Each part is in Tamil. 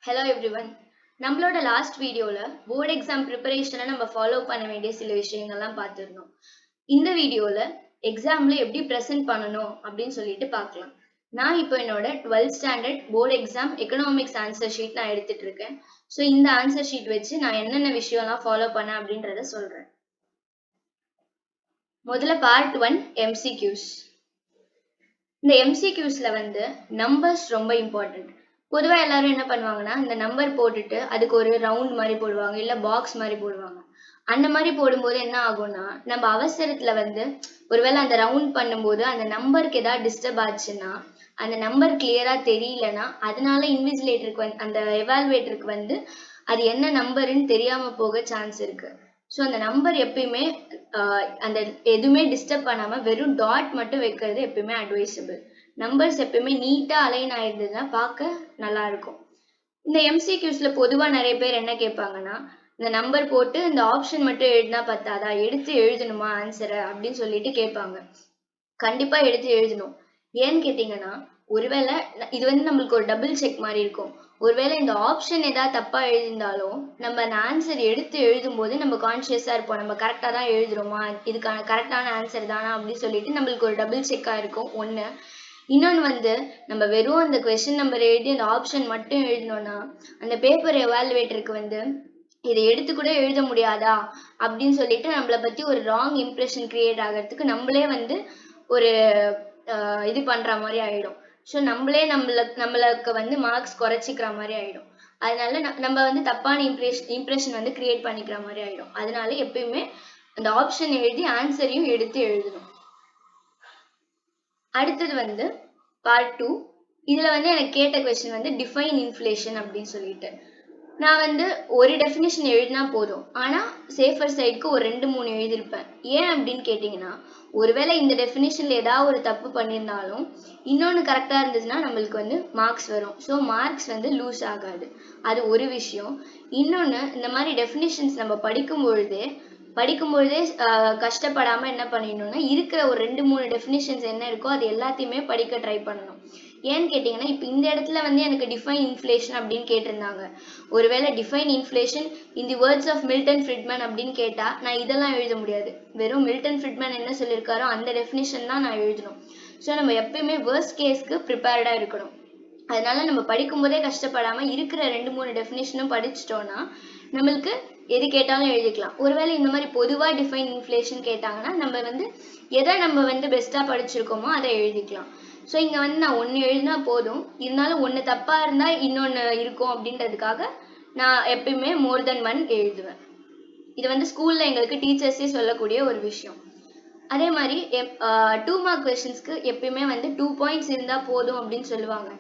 Hello everyone. நம்மளோட லாஸ்ட் வீடியோல போர்டு எக்ஸாம் ப்ரிப்பரேஷனை நம்ம ஃபாலோ பண்ண வேண்டிய சில விஷயங்கள்லாம் பார்த்துருந்தோம். இந்த வீடியோல எக்ஸாம்ல எப்படி ப்ரெசென்ட் பண்ணணும் அப்படின்னு சொல்லிட்டு பார்க்கலாம். நான் இப்போ என்னோட 12th standard board exam economics answer sheet நான் எடுத்துட்டு இருக்கேன். ஸோ இந்த ஆன்சர் ஷீட் வச்சு நான் என்னென்ன விஷயம்லாம் ஃபாலோ பண்ணேன் அப்படின்றத சொல்றேன். முதல்ல பார்ட் 1 எம்சிக்யூஸ். இந்த எம்சிக்யூஸ்ல நம்பர்ஸ் ரொம்ப இம்பார்ட்டன்ட். பொதுவா எல்லாரும் என்ன பண்ணுவாங்கன்னா இந்த நம்பர் போட்டுட்டு அதுக்கு ஒரு ரவுண்ட் மாதிரி போடுவாங்க, இல்ல பாக்ஸ் மாதிரி போடுவாங்க. அந்த மாதிரி போடும்போது என்ன ஆகும்னா நம்ம அவசரத்துல ஒருவேளை அந்த ரவுண்ட் பண்ணும்போது அந்த நம்பருக்கு ஏதாவது டிஸ்டர்ப் ஆச்சுன்னா, அந்த நம்பர் கிளியரா தெரியலன்னா, அதனால இன்விஜிலேட்டருக்கு அந்த எவால்வேட்டருக்கு அது என்ன நம்பருன்னு தெரியாம போக சான்ஸ் இருக்கு. ஸோ அந்த நம்பர் எப்பயுமே அந்த எதுவுமே டிஸ்டர்ப் பண்ணாம வெறும் டாட் மட்டும் வைக்கிறது எப்பயுமே அட்வைசபிள். நம்பர்ஸ் எப்பயுமே நீட்டா அலைன் ஆயிருந்ததுன்னா பார்க்க நல்லா இருக்கும். இந்த எம்சிக்யூஸ்ல பொதுவா நிறைய பேர் என்ன கேட்பாங்கன்னா, இந்த நம்பர் போட்டு இந்த ஆப்ஷன் மட்டும் எழுதினா பத்தாதா, எடுத்து எழுதணுமா ஆன்சரை அப்படின்னு சொல்லிட்டு கேட்பாங்க. கண்டிப்பா எடுத்து எழுதணும். ஏன்னு கேட்டீங்கன்னா, ஒருவேளை இது நம்மளுக்கு ஒரு டபுள் செக் மாதிரி இருக்கும். ஒருவேளை இந்த ஆப்ஷன் ஏதாவது தப்பா எழுதியிருந்தாலும் நம்ம அந்த ஆன்சர் எடுத்து எழுதும்போது நம்ம கான்சியஸா இருப்போம். நம்ம கரெக்டா தான் எழுதுறோமா, இதுக்கான கரெக்டான ஆன்சர் தானா அப்படின்னு சொல்லிட்டு நம்மளுக்கு ஒரு டபுள் செக்கா இருக்கும் ஒண்ணு. இன்னொன்னு நம்ம வெறும் அந்த கொஸ்டின் நம்பர் எழுதி அந்த ஆப்ஷன் மட்டும் எழுதினோம்னா அந்த பேப்பர் எவாலுவேட்டருக்கு இதை எடுத்து கூட எழுத முடியாதா அப்படின்னு சொல்லிட்டு நம்மளை பத்தி ஒரு ராங் இம்ப்ரெஷன் கிரியேட் ஆகிறதுக்கு நம்மளே ஒரு இது பண்ற மாதிரி ஆயிடும். ஸோ நம்மளே நம்மளுக்கு மார்க்ஸ் குறைச்சிக்கிற மாதிரி ஆயிடும். அதனால நம்ம தப்பான இம்ப்ரெஷன் கிரியேட் பண்ணிக்கிற மாதிரி ஆயிடும். அதனால எப்பயுமே அந்த ஆப்ஷன் எழுதி ஆன்சரையும் எடுத்து எழுதணும். அடுத்தது பார்ட் 2. இதுல எனக்கு கேட்ட கொஸ்டின் டிஃபைன் இன்ஃப்ளேஷன் அப்படின்னு சொல்லிட்டு. நான் ஒரு டெஃபினிஷன் எழுதினா போதும். ஆனா சேஃபர் சைடுக்கு ஒரு 2-3 எழுதியிருப்பேன். ஏன் அப்படின்னு கேட்டீங்கன்னா, ஒருவேளை இந்த டெஃபினிஷன்ல ஏதாவது ஒரு தப்பு பண்ணியிருந்தாலும் இன்னொன்னு கரெக்டா இருந்ததுன்னா நம்மளுக்கு மார்க்ஸ் வரும். ஸோ மார்க்ஸ் லூஸ் ஆகாது. அது ஒரு விஷயம். இன்னொன்னு இந்த மாதிரி டெஃபினிஷன்ஸ் நம்ம படிக்கும்பொழுதே கஷ்டப்படாம என்ன பண்ணிடணும்னா இருக்கிற ஒரு 2-3 டெஃபினிஷன்ஸ் என்ன இருக்கோ அது எல்லாத்தையுமே படிக்க ட்ரை பண்ணணும். ஏன்னு கேட்டீங்கன்னா, இப்ப இந்த இடத்துல எனக்கு டிஃபைன் இன்ஃப்ளேஷன் அப்படின்னு கேட்டிருந்தாங்க. ஒருவேளை define inflation in the words of Milton Friedman அப்படின்னு கேட்டா நான் இதெல்லாம் எழுத முடியாது. வெறும் மில்டன் ஃப்ரிட்மன் என்ன சொல்லியிருக்காரோ அந்த டெஃபினிஷன் தான் நான் எழுதணும். ஸோ நம்ம எப்பயுமே வேர்ஸ்ட் கேஸ்க்கு ப்ரிப்பேர்டா இருக்கணும். அதனால நம்ம படிக்கும்போதே கஷ்டப்படாம இருக்கிற 2-3 டெஃபினிஷனும் படிச்சிட்டோம்னா நம்மளுக்கு எது கேட்டாலும் எழுதிக்கலாம். ஒருவேளை இந்த மாதிரி பொதுவா டிஃபைன் இன்ஃப்ளேஷன் கேட்டாங்கன்னா நம்ம எதை நம்ம பெஸ்டா படிச்சிருக்கோமோ அதை எழுதிக்கலாம். ஸோ இங்க நான் ஒண்ணு எழுதினா போதும். இருந்தாலும் ஒண்ணு தப்பா இருந்தா இன்னொன்னு இருக்கும் அப்படின்றதுக்காக நான் எப்பயுமே மோர் தென் 1 எழுதுவேன். இது ஸ்கூல்ல எங்களுக்கு டீச்சர்ஸே சொல்லக்கூடிய ஒரு விஷயம். அதே மாதிரி 2 மார்க் கொஸ்டின்ஸ்க்கு எப்பயுமே 2 பாயிண்ட்ஸ் இருந்தா போதும் அப்படின்னு சொல்லுவாங்க.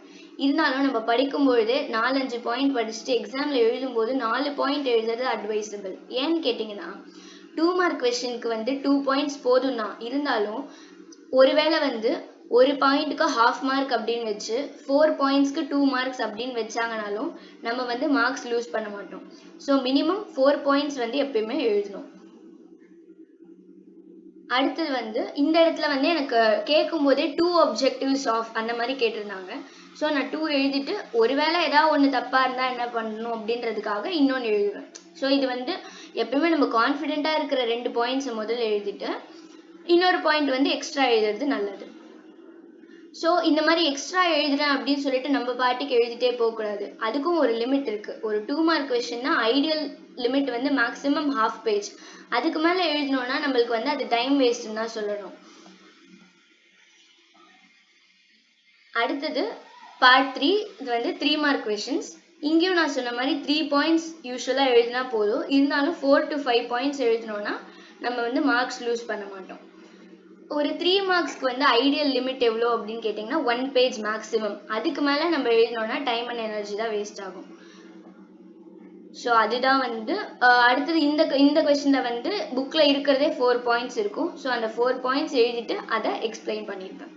இருந்தாலும் நம்ம படிக்கும் பொழுதே 4-5 பாயிண்ட் படிச்சுட்டு எக்ஸாம்ல எழுதும் போது 4 பாயிண்ட் எழுதுறது அட்வைசபிள். ஏன்னு கேட்டீங்கன்னா 2 மார்க் கொஸ்டினுக்கு 2 பாயிண்ட்ஸ் போதும் தான். இருந்தாலும் ஒருவேளை ஒரு பாயிண்ட்டுக்கு ஹாஃப் மார்க் அப்படின்னு வச்சு 4 பாயிண்ட்ஸ்க்கு 2 மார்க்ஸ் அப்படின்னு வச்சாங்கனாலும் நம்ம மார்க்ஸ் லூஸ் பண்ண மாட்டோம். ஸோ மினிமம் 4 பாயிண்ட்ஸ் எப்பயுமே எழுதணும். அடுத்தது இந்த இடத்துல எனக்கு கேட்கும் போதே 2 objectives of அந்த மாதிரி கேட்டிருந்தாங்க. ஸோ நான் 2 எழுதிட்டு ஒருவேளை ஏதாவது ஒண்ணு தப்பா இருந்தா என்ன பண்ணணும் அப்படின்றதுக்காக இன்னொன்னு எழுதுவேன். ஸோ இது எப்பயுமே நம்ம கான்ஃபிடென்ட்டா இருக்கிற 2 பாயிண்ட்ஸ் முதல்ல எழுதிட்டு இன்னொரு பாயிண்ட் எக்ஸ்ட்ரா எழுதுறது நல்லது. ஸோ இந்த மாதிரி எக்ஸ்ட்ரா எழுதுறேன் அப்படின்னு சொல்லிட்டு நம்ம பாட்டுக்கு எழுதிட்டே போகக்கூடாது. அதுக்கும் ஒரு லிமிட் இருக்கு. ஒரு 2 மார்க் கொஸ்டின்னா ideal limit maximum half page. அதுக்கு மேல எழுதணும்னா நம்மளுக்கு அது டைம் வேஸ்ட்னு தான் சொல்லணும். அடுத்தது பார்ட் 3. இது 3 மார்க் கொஸ்டின்ஸ். இங்கேயும் நான் சொன்ன மாதிரி 3 பாயிண்ட்ஸ் யூஸ்வலா எழுதினா போதும். இருந்தாலும் 4 to 5 பாயிண்ட்ஸ் எழுதணும்னா நம்ம மார்க்ஸ் லூஸ் பண்ண மாட்டோம். ஒரு 3 மார்க்ஸ்க்கு ஐடியல் லிமிட் எவ்வளோ அப்படின்னு கேட்டிங்கன்னா 1 பேஜ் மேக்ஸிமம். அதுக்கு மேலே நம்ம எழுதணும்னா டைம் அண்ட் எனர்ஜி தான் வேஸ்ட் ஆகும். ஸோ அதுதான் அடுத்தது இந்த கொஸ்டின்ல புக்கில் இருக்கிறதே 4 பாயிண்ட்ஸ் இருக்கும். ஸோ அந்த 4 பாயிண்ட்ஸ் எழுதிட்டு அதை எக்ஸ்பிளைன் பண்ணியிருப்பேன்.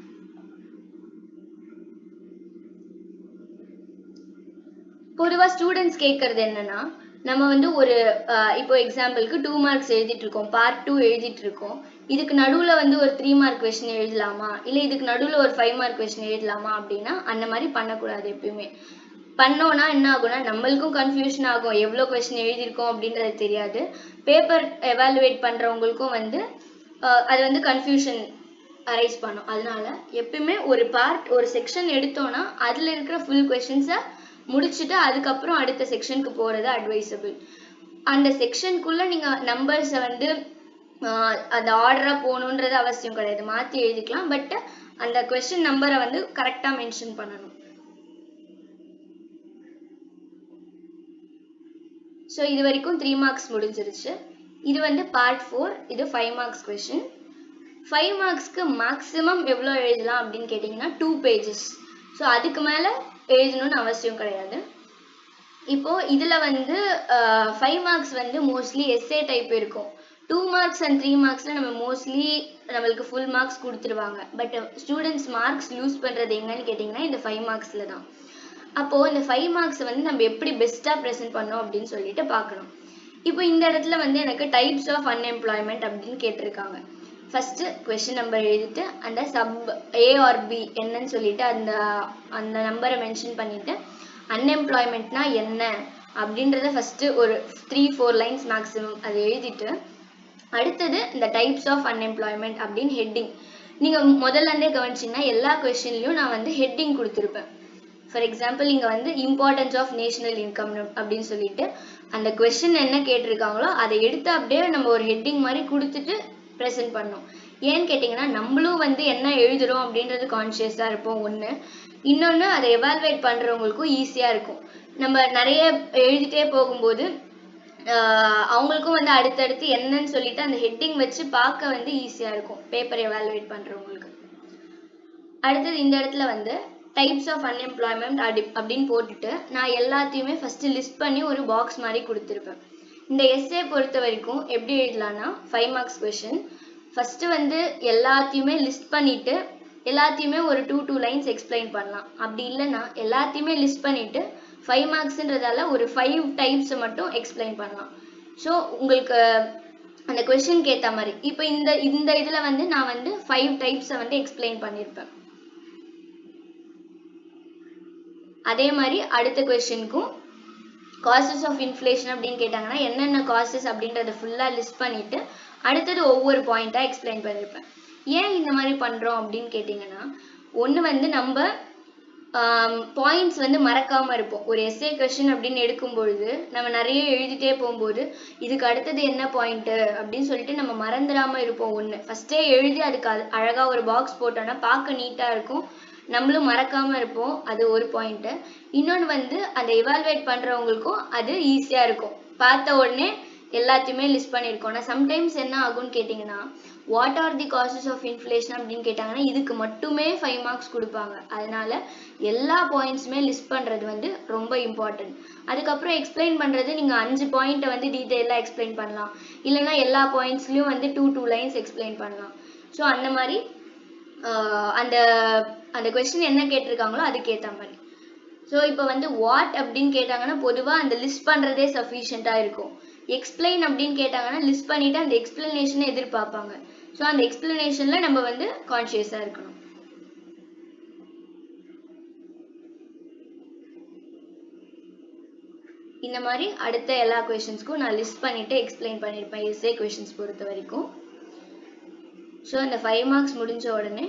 பொதுவாக ஸ்டூடெண்ட்ஸ் கேட்கறது என்னன்னா, நம்ம ஒரு இப்போ எக்ஸாம்பிளுக்கு 2 மார்க்ஸ் எழுதிட்டு இருக்கோம், பார்ட் 2 எழுதிட்டு இருக்கோம். இதுக்கு நடுவுல ஒரு 3 மார்க் கொஸ்டின் எழுதலாமா, இல்லை இதுக்கு நடுவுல ஒரு 5 மார்க் கொஸ்டின் எழுதலாமா அப்படின்னா அந்த மாதிரி பண்ணக்கூடாது எப்பயுமே. பண்ணோம்னா என்ன ஆகும்னா நம்மளுக்கும் கன்ஃபியூஷன் ஆகும், எவ்வளோ கொஸ்டின் எழுதியிருக்கோம் அப்படின்றது தெரியாது. பேப்பர் எவாலுவேட் பண்றவங்களுக்கும் வந்து அது வந்து கன்ஃபியூஷன் அரைஸ் பண்ணும். அதனால எப்பயுமே ஒரு பார்ட் ஒரு செக்ஷன் எடுத்தோம்னா அதுல இருக்கிற ஃபுல் கொஸ்டின்ஸை முடிச்சுட்டு அதுக்கப்புறம் அடுத்த செக்ஷனுக்கு போறது அட்வைசபிள். அந்த செக்ஷனுக்குள்ள நீங்க நம்பர்ஸை வந்து அந்த ஆர்டரா போகணுன்றது அவசியம் கிடையாது, மாத்தி எழுதிக்கலாம். பட் அந்த கொஸ்டின் நம்பரை வந்து கரெக்டா மென்ஷன் பண்ணணும். ஸோ இது வரைக்கும் 3 மார்க்ஸ் முடிஞ்சிருச்சு. இது வந்து பார்ட் 4. இது 5 மார்க்ஸ் கொஸ்டின். 5 மார்க்ஸ்க்கு மேக்ஸிமம் எவ்வளோ எழுதலாம் அப்படின்னு கேட்டிங்கன்னா 2 pages. ஸோ அதுக்கு மேலே எழுதணும்னு அவசியம் கிடையாது. இப்போ இதுல வந்து 5 மார்க்ஸ் வந்து மோஸ்ட்லி எஸ்ஏ டைப் இருக்கும். 2 மார்க்ஸ் அண்ட் 3 மார்க்ஸ்ல நம்ம மோஸ்ட்லி நம்மளுக்கு ஃபுல் மார்க்ஸ் கொடுத்துருவாங்க. பட் ஸ்டூடெண்ட்ஸ் மார்க்ஸ் லூஸ் பண்றது எங்கன்னு கேட்டிங்கன்னா இந்த 5 மார்க்ஸ்ல தான். அப்போ இந்த 5 மார்க்ஸ் வந்து நம்ம எப்படி பெஸ்டா ப்ரெசென்ட் பண்ணோம் அப்படின்னு சொல்லிட்டு பார்க்கணும். இப்போ இந்த இடத்துல வந்து எனக்கு டைப்ஸ் ஆஃப் அன்எம்ப்ளாய்மெண்ட் அப்படின்னு கேட்டிருக்காங்க. ஃபர்ஸ்ட் கொஸ்டின் நம்பர் எழுதிட்டு அந்த சப் ஏ ஆர் பி என்னன்னு சொல்லிட்டு அந்த நம்பரை மென்ஷன் பண்ணிட்டு அன்எம்ப்ளாய்மெண்ட்னா என்ன அப்படின்றத ஃபர்ஸ்ட் ஒரு 3-4 லைன்ஸ் மேக்ஸிமம் அதை எழுதிட்டு அடுத்தது இந்த டைப்ஸ் ஆஃப் அன்எம்ப்ளாய்மெண்ட் அப்படின்னு ஹெட்டிங். நீங்க முதல்ல இருந்தே கவனிச்சிங்கன்னா எல்லா கொஸ்டின்லயும் நான் வந்து ஹெட்டிங் கொடுத்துருப்பேன். ஃபார் எக்ஸாம்பிள் இங்க வந்து இம்பார்ட்டன்ஸ் ஆஃப் நேஷனல் இன்கம் அப்படின்னு சொல்லிட்டு அந்த கொஸ்டின் என்ன கேட்டிருக்காங்களோ அதை எடுத்து அப்படியே நம்ம ஒரு ஹெட்டிங் மாதிரி கொடுத்துட்டு ப்ரெசென்ட் பண்ணோம். ஏன்னு கேட்டிங்கன்னா நம்மளும் வந்து என்ன எழுதுறோம் அப்படின்றது கான்சியஸாக இருப்போம் ஒன்று. இன்னொன்று அதை எவால்வேட் பண்ணுறவங்களுக்கும் ஈஸியாக இருக்கும். நம்ம நிறைய எழுதிட்டே போகும்போது அவங்களுக்கும் வந்து அடுத்தடுத்து என்னன்னு சொல்லிட்டு அந்த ஹெட்டிங் வச்சு பார்க்க வந்து ஈஸியாக இருக்கும் பேப்பர் எவால்வேட் பண்ணுறவங்களுக்கு. அடுத்தது இந்த இடத்துல வந்து டைப்ஸ் ஆஃப் அன்எம்ப்ளாய்மெண்ட் அப்படின்னு போட்டுட்டு நான் எல்லாத்தையுமே ஃபர்ஸ்ட் லிஸ்ட் பண்ணி ஒரு பாக்ஸ் மாதிரி கொடுத்துருப்பேன். இந்த எஸ்ஏ பொறுத்த வரைக்கும் எப்படி எழுதலாம்னா 5 மார்க்ஸ் கொஸ்டின் ஃபர்ஸ்ட் வந்து எல்லாத்தையுமே லிஸ்ட் பண்ணிட்டு எல்லாத்தையுமே ஒரு 2 லைன்ஸ் எக்ஸ்பிளைன் பண்ணலாம். அப்படி இல்லைன்னா எல்லாத்தையுமே லிஸ்ட் பண்ணிட்டு 5 மார்க்ஸ்ன்றதால ஒரு 5 டைப்ஸ் மட்டும் எக்ஸ்பிளைன் பண்ணலாம். ஸோ உங்களுக்கு அந்த கொஸ்டினுக்கு ஏற்ற மாதிரி இப்போ இந்த இதில் வந்து நான் வந்து 5 டைப்ஸை வந்து எக்ஸ்பிளைன் பண்ணியிருப்பேன். அதே மாதிரி அடுத்த கொஸ்டினுக்கும் காசஸ் ஆஃப் இன்ஃப்ளேஷன் அப்படின்னு கேட்டாங்கன்னா என்னென்ன காசஸ் அப்படின்றத ஃபுல்லாக லிஸ்ட் பண்ணிட்டு அடுத்தது ஒவ்வொரு பாயிண்டா எக்ஸ்பிளைன் பண்ணியிருப்பேன். ஏன் இந்த மாதிரி பண்றோம் அப்படின்னு கேட்டிங்கன்னா ஒன்று வந்து நம்ம பாயிண்ட்ஸ் வந்து மறக்காம இருப்போம். ஒரு எஸ்ஏ கொஸ்டின் அப்படின்னு எடுக்கும் பொழுது நம்ம நிறைய எழுதிட்டே போகும்போது இதுக்கு அடுத்தது என்ன பாயிண்ட் அப்படின்னு சொல்லிட்டு நம்ம மறந்துடாம இருப்போம். ஒன்று ஃபர்ஸ்டே எழுதி அதுக்கு அழகா ஒரு பாக்ஸ் போட்டோம்னா பார்க்க நீட்டா இருக்கும், நம்மளும் மறக்காம இருப்போம். அது ஒரு பாயிண்ட். இன்னொன்று வந்து அதை எவால்வேட் பண்றவங்களுக்கும் அது ஈஸியா இருக்கும், பார்த்த உடனே எல்லாத்தையுமே லிஸ்ட் பண்ணியிருக்கோம். நான் சம்டைம்ஸ் என்ன ஆகும்னு கேட்டிங்கன்னா what are the causes of inflation அப்படின்னு கேட்டாங்கன்னா இதுக்கு மட்டுமே 5 மார்க்ஸ் கொடுப்பாங்க. அதனால எல்லா பாயிண்ட்ஸுமே லிஸ்ட் பண்றது வந்து ரொம்ப இம்பார்ட்டன்ட். அதுக்கப்புறம் எக்ஸ்பிளைன் பண்றது நீங்க 5 பாயிண்ட்டை வந்து டீட்டெயிலாக எக்ஸ்பிளைன் பண்ணலாம், இல்லைன்னா எல்லா பாயிண்ட்ஸ்லயும் வந்து 2 லைன்ஸ் எக்ஸ்பிளைன் பண்ணலாம். ஸோ அந்த மாதிரி அந்த அந்த கொஸ்டின் என்ன கேட்டிருக்காங்களோ அதுக்கேற்ற மாதிரி. ஸோ இப்போ வந்து வாட் அப்படின்னு கேட்டாங்கன்னா பொதுவாக அந்த லிஸ்ட் பண்ணுறதே சஃபிஷியண்ட்டாக இருக்கும். எக்ஸ்பிளைன் அப்படின்னு கேட்டாங்கன்னா லிஸ்ட் பண்ணிட்டு அந்த எக்ஸ்பிளனேஷனை எதிர்பார்ப்பாங்க. ஸோ அந்த எக்ஸ்பிளனேஷனில் நம்ம வந்து கான்ஷியஸாக இருக்கணும். இந்த மாதிரி அடுத்த எல்லா கொஸ்டின்ஸ்க்கும் நான் லிஸ்ட் பண்ணிட்டு எக்ஸ்பிளைன் பண்ணியிருப்பேன் எஸ்ஏ கொஸ்டின்ஸ் பொறுத்த வரைக்கும். ஸோ இந்த 5 மார்க்ஸ் முடிஞ்ச உடனே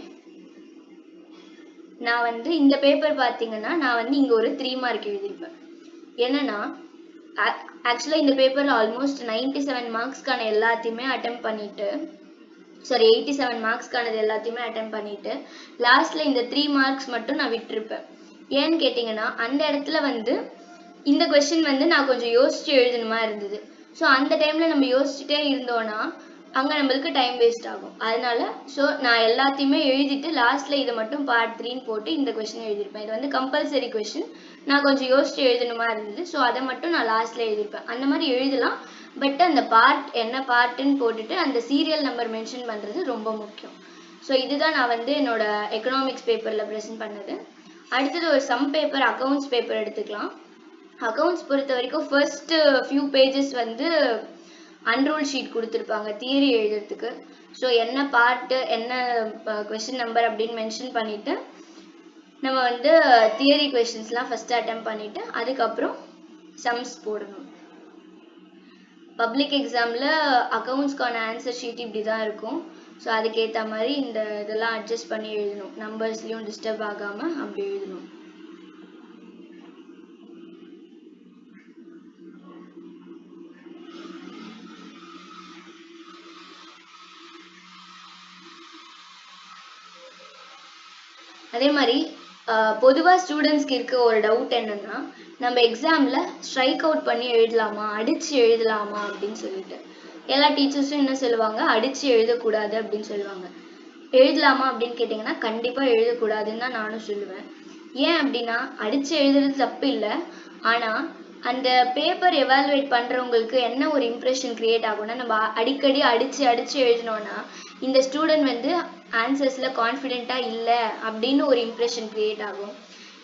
நான் வந்து இந்த பேப்பர் பார்த்தீங்கன்னா நான் வந்து இங்கே ஒரு 3 மார்க் எழுதியிருப்பேன். என்னன்னா ஆக்சுவலாக இந்த பேப்பரில் ஆல்மோஸ்ட் 97 மார்க்ஸ்க்கான எல்லாத்தையுமே அட்டெம்ப்ட் பண்ணிட்டு 87 மார்க்ஸ்க்கானது எல்லாத்தையுமே அட்டெம்ப்ட் பண்ணிட்டு லாஸ்ட்ல இந்த 3 மார்க்ஸ் மட்டும் நான் விட்டுருப்பேன். ஏன்னு கேட்டிங்கன்னா அந்த இடத்துல வந்து இந்த கொஸ்டின் வந்து நான் கொஞ்சம் யோசிச்சு எழுதணுமா இருந்தது. ஸோ அந்த டைம்ல நம்ம யோசிச்சுட்டே இருந்தோம்னா அங்கே நம்மளுக்கு டைம் வேஸ்ட் ஆகும். அதனால ஸோ நான் எல்லாத்தையுமே எழுதிட்டு லாஸ்ட்ல இதை மட்டும் பார்ட் 3ன்னு போட்டு இந்த கொஸ்டின் எழுதியிருப்பேன். இது வந்து கம்பல்சரி கொஸ்டின், நான் கொஞ்சம் யோசிச்சு எழுதணுமா இருந்தது. ஸோ அதை மட்டும் நான் லாஸ்ட்ல எழுதியிருப்பேன். அந்த மாதிரி எழுதலாம், பட் அந்த பார்ட் என்ன பார்ட்டுன்னு போட்டுட்டு அந்த சீரியல் நம்பர் மென்ஷன் பண்றது ரொம்ப முக்கியம். ஸோ இதுதான் நான் வந்து என்னோட எக்கனாமிக்ஸ் பேப்பர்ல ப்ரெசென்ட் பண்ணது. அடுத்தது ஒரு சம் பேப்பர் அக்கௌண்ட்ஸ் பேப்பர் எடுத்துக்கலாம். அக்கௌண்ட்ஸ் பொறுத்த வரைக்கும் ஃபர்ஸ்ட் ஃபியூ பேஜஸ் வந்து அன்ரூல் ஷீட் கொடுத்துருப்பாங்க தியரி எழுதுறதுக்கு. ஸோ என்ன பார்ட்டு என்ன கொஸ்டின் நம்பர் அப்படின்னு மென்ஷன் பண்ணிட்டு நம்ம வந்து தியரி கொஸ்டின்ஸ்லாம் ஃபர்ஸ்ட் அட்டெம்ப்ட் பண்ணிட்டு அதுக்கப்புறம் சம்ஸ் போடணும். பப்ளிக் எக்ஸாமில் அக்கௌண்ட்ஸ்க்கான ஆன்சர் ஷீட் இப்படி தான் இருக்கும். ஸோ அதுக்கேற்ற மாதிரி இந்த இதெல்லாம் அட்ஜஸ்ட் பண்ணி எழுதணும். நம்பர்ஸ்லையும் டிஸ்டர்ப் ஆகாமல் அப்படி எழுதணும். அதே மாதிரி பொதுவாக ஸ்டூடெண்ட்ஸ்க்கு இருக்க ஒரு டவுட் என்னன்னா, நம்ம எக்ஸாமில் ஸ்ட்ரைக் அவுட் பண்ணி எழுதலாமா, அடித்து எழுதலாமா அப்படின்னு சொல்லிட்டு எல்லா டீச்சர்ஸும் என்ன சொல்லுவாங்க, அடித்து எழுதக்கூடாது அப்படின்னு சொல்லுவாங்க. எழுதலாமா அப்படின்னு கேட்டிங்கன்னா கண்டிப்பாக எழுதக்கூடாதுன்னு தான் நானும் சொல்லுவேன். ஏன் அப்படின்னா, அடித்து எழுதுறது தப்பு இல்லை. ஆனால் அந்த பேப்பர் எவாலுவேட் பண்ணுறவங்களுக்கு என்ன ஒரு இம்ப்ரெஷன் கிரியேட் ஆகும்னா, நம்ம அடிக்கடி அடித்து எழுதினோன்னா இந்த ஸ்டூடெண்ட் வந்து ஆன்சர்ஸில் கான்ஃபிடென்ட்டாக இல்லை அப்படின்னு ஒரு இம்ப்ரெஷன் கிரியேட் ஆகும்.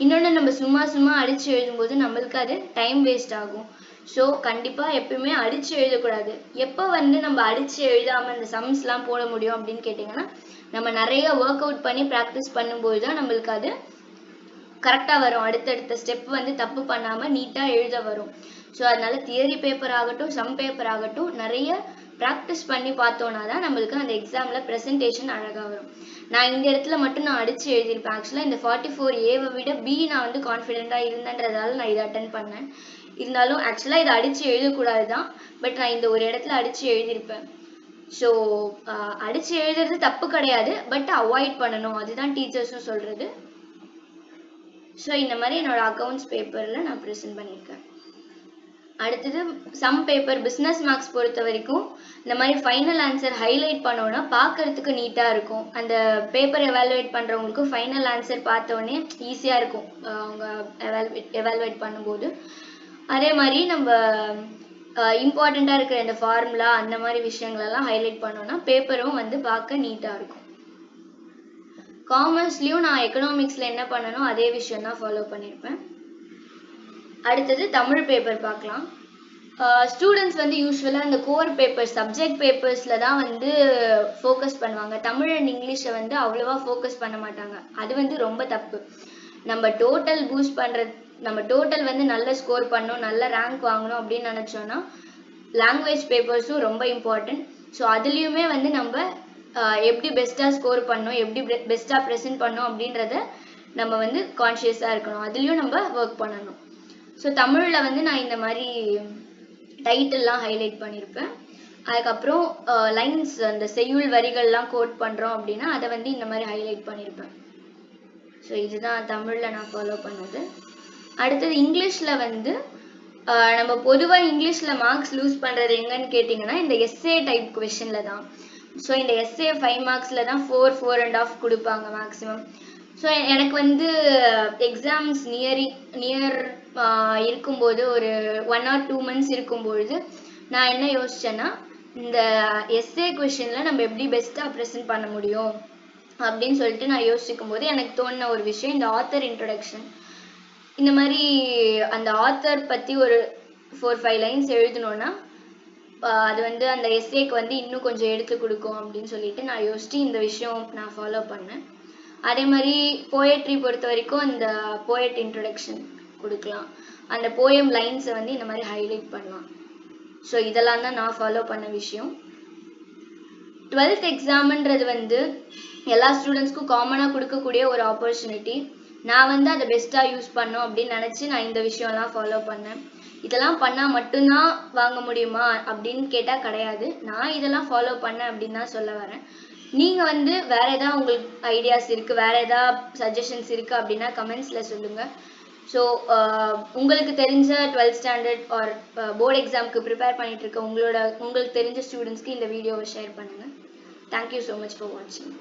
இன்னொன்று, நம்ம சும்மா அடித்து எழுதும்போது நம்மளுக்கு அது டைம் வேஸ்ட் ஆகும். ஸோ கண்டிப்பாக எப்பயுமே அடித்து எழுதக்கூடாது. எப்போ வந்து நம்ம அடித்து எழுதாமல் இந்த சம்ஸ்லாம் போட முடியும் அப்படின்னு கேட்டிங்கன்னா, நம்ம நிறைய ஒர்க் அவுட் பண்ணி ப்ராக்டிஸ் பண்ணும்போது தான் நம்மளுக்கு அது கரெக்டாக வரும். அடுத்தடுத்த ஸ்டெப் வந்து தப்பு பண்ணாமல் நீட்டாக எழுத வரும். ஸோ அதனால தியரி பேப்பர் ஆகட்டும், சம் பேப்பர் ஆகட்டும், நிறைய ப்ராக்டிஸ் பண்ணி பார்த்தோன்னா தான் நம்மளுக்கு அந்த எக்ஸாமில் ப்ரெசன்டேஷன் அழகாக வரும். நான் இந்த இடத்துல மட்டும் நான் அடித்து எழுதியிருப்பேன். ஆக்சுவலாக இந்த 44A விட B நான் வந்து கான்ஃபிடென்ட்டாக இருந்தேன்றதால நான் இதை அட்டன் பண்ணேன். இருந்தாலும் ஆக்சுவலாக இதை அடித்து எழுதக்கூடாது தான். பட் நான் இந்த ஒரு இடத்துல அடித்து எழுதியிருப்பேன். ஸோ அடித்து எழுதுறது தப்பு கிடையாது. பட் அவாய்ட் பண்ணணும். அதுதான் டீச்சர்ஸும் சொல்கிறது. ஸோ இந்த மாதிரி என்னோட அக்கௌண்ட்ஸ் பேப்பரில் நான் ப்ரெசென்ட் பண்ணியிருக்கேன். அடுத்தது சம் பேப்பர் பிஸ்னஸ் மார்க்ஸ் பொறுத்த வரைக்கும் இந்த மாதிரி ஃபைனல் ஆன்சர் ஹைலைட் பண்ணோன்னா பார்க்கறதுக்கு நீட்டாக இருக்கும். அந்த பேப்பர் எவாலுவேட் பண்ணுறவங்களுக்கு ஃபைனல் ஆன்சர் பார்த்தோன்னே ஈஸியாக இருக்கும் அவங்க எவாலுவேட் பண்ணும்போது. அதே மாதிரி நம்ம இம்பார்ட்டண்ட்டாக இருக்கிற இந்த ஃபார்முலா அந்த மாதிரி விஷயங்களெல்லாம் ஹைலைட் பண்ணோன்னா பேப்பரும் வந்து பார்க்க நீட்டாக இருக்கும். காமர்ஸ்லையும் நான் எக்கனாமிக்ஸில் என்ன பண்ணனோ அதே விஷயம் தான் ஃபாலோ பண்ணியிருப்பேன். அடுத்தது தமிழ் பேப்பர் பார்க்கலாம். ஸ்டூடெண்ட்ஸ் வந்து யூஸ்வலாக இந்த கோர் பேப்பர்ஸ் சப்ஜெக்ட் பேப்பர்ஸில் தான் வந்து ஃபோக்கஸ் பண்ணுவாங்க. தமிழ் அண்ட் இங்கிலீஷை வந்து அவ்வளோவா ஃபோக்கஸ் பண்ண மாட்டாங்க. அது வந்து ரொம்ப தப்பு. நம்ம டோட்டல் பூஸ்ட் பண்ணுறது, நம்ம டோட்டல் வந்து நல்ல ஸ்கோர் பண்ணணும், நல்ல ரேங்க் வாங்கணும் அப்படின்னு நினச்சோன்னா லாங்குவேஜ் பேப்பர்ஸும் ரொம்ப இம்பார்ட்டன்ட். ஸோ அதுலேயுமே வந்து நம்ம எப்படி பெஸ்ட்டாக ஸ்கோர் பண்ணணும், எப்படி பெஸ்ட்டாக ப்ரெசென்ட் பண்ணணும் அப்படின்றத நம்ம வந்து கான்ஷியஸாக இருக்கணும். அதுலேயும் நம்ம ஒர்க் பண்ணணும். ஸோ தமிழில் வந்து நான் இந்த மாதிரி டைட்டில்லாம் ஹைலைட் பண்ணியிருப்பேன். அதுக்கப்புறம் லைன்ஸ் அந்த செய்யுள் வரிகள்லாம் கோட் பண்ணுறோம் அப்படின்னா அதை வந்து இந்த மாதிரி ஹைலைட் பண்ணியிருப்பேன். ஸோ இதுதான் தமிழில் நான் ஃபாலோ பண்ணது. அடுத்தது இங்கிலீஷில் வந்து நம்ம பொதுவாக இங்கிலீஷில் மார்க்ஸ் லூஸ் பண்ணுறது எங்கன்னு கேட்டிங்கன்னா இந்த எஸ்ஏ டைப் கொஷனில் தான். ஸோ இந்த எஸ்ஏ 5 மார்க்ஸில் தான் 4.5 கொடுப்பாங்க மேக்ஸிமம். ஸோ எனக்கு வந்து எக்ஸாம்ஸ் நியர் இருக்கும்போது ஒரு 1 or 2 months இருக்கும்பொழுது நான் என்ன யோசித்தேன்னா, இந்த எஸ்ஏ கொஷனில் நம்ம எப்படி பெஸ்ட்டாக ப்ரெசென்ட் பண்ண முடியும் அப்படின்னு சொல்லிட்டு நான் யோசிக்கும் போது எனக்கு தோணின ஒரு விஷயம் இந்த ஆத்தர் இன்ட்ரொடக்ஷன். இந்த மாதிரி அந்த ஆத்தர் பற்றி ஒரு 4-5 lines எழுதணுன்னா அது வந்து அந்த எஸ்ஏக்கு வந்து இன்னும் கொஞ்சம் எடுத்து கொடுக்கும் அப்படின்னு சொல்லிட்டு நான் யோசிச்சு இந்த விஷயம் நான் ஃபாலோ பண்ணேன். அதே மாதிரி போயட்ரி பொறுத்த வரைக்கும் இந்த போயட் இன்ட்ரொடக்ஷன் கொடுக்கலாம். அந்த போயம் லைன்ஸை வந்து இந்த மாதிரி ஹைலைட் பண்ணலாம். ஸோ இதெல்லாம் தான் நான் ஃபாலோ பண்ண விஷயம். 12th எக்ஸாம்ன்றது வந்து எல்லா ஸ்டூடெண்ட்ஸ்க்கும் காமனாக கொடுக்கக்கூடிய ஒரு ஆப்பர்ச்சுனிட்டி. நான் வந்து அதை பெஸ்ட்டாக யூஸ் பண்ணோம் அப்படின்னு நினச்சி நான் இந்த விஷயம்லாம் ஃபாலோ பண்ணேன். இதெல்லாம் பண்ணால் மட்டும்தான் வாங்க முடியுமா அப்படின்னு கேட்டால் கிடையாது. நான் இதெல்லாம் ஃபாலோ பண்ணேன் அப்படின்னு தான் சொல்ல வரேன். நீங்கள் வந்து வேறு ஏதாவது உங்களுக்கு ஐடியாஸ் இருக்குது, வேறு ஏதாவது சஜஷன்ஸ் இருக்குது அப்படின்னா கமெண்ட்ஸில் சொல்லுங்கள். ஸோ உங்களுக்கு தெரிஞ்ச 12th standard ஆர் போர்டு எக்ஸாமுக்கு ப்ரிப்பேர் பண்ணிகிட்டு இருக்க உங்களுக்கு தெரிஞ்ச ஸ்டூடெண்ட்ஸ்க்கு இந்த வீடியோவை ஷேர் பண்ணுங்கள். தேங்க்யூ ஸோ மச் ஃபார் வாட்சிங்.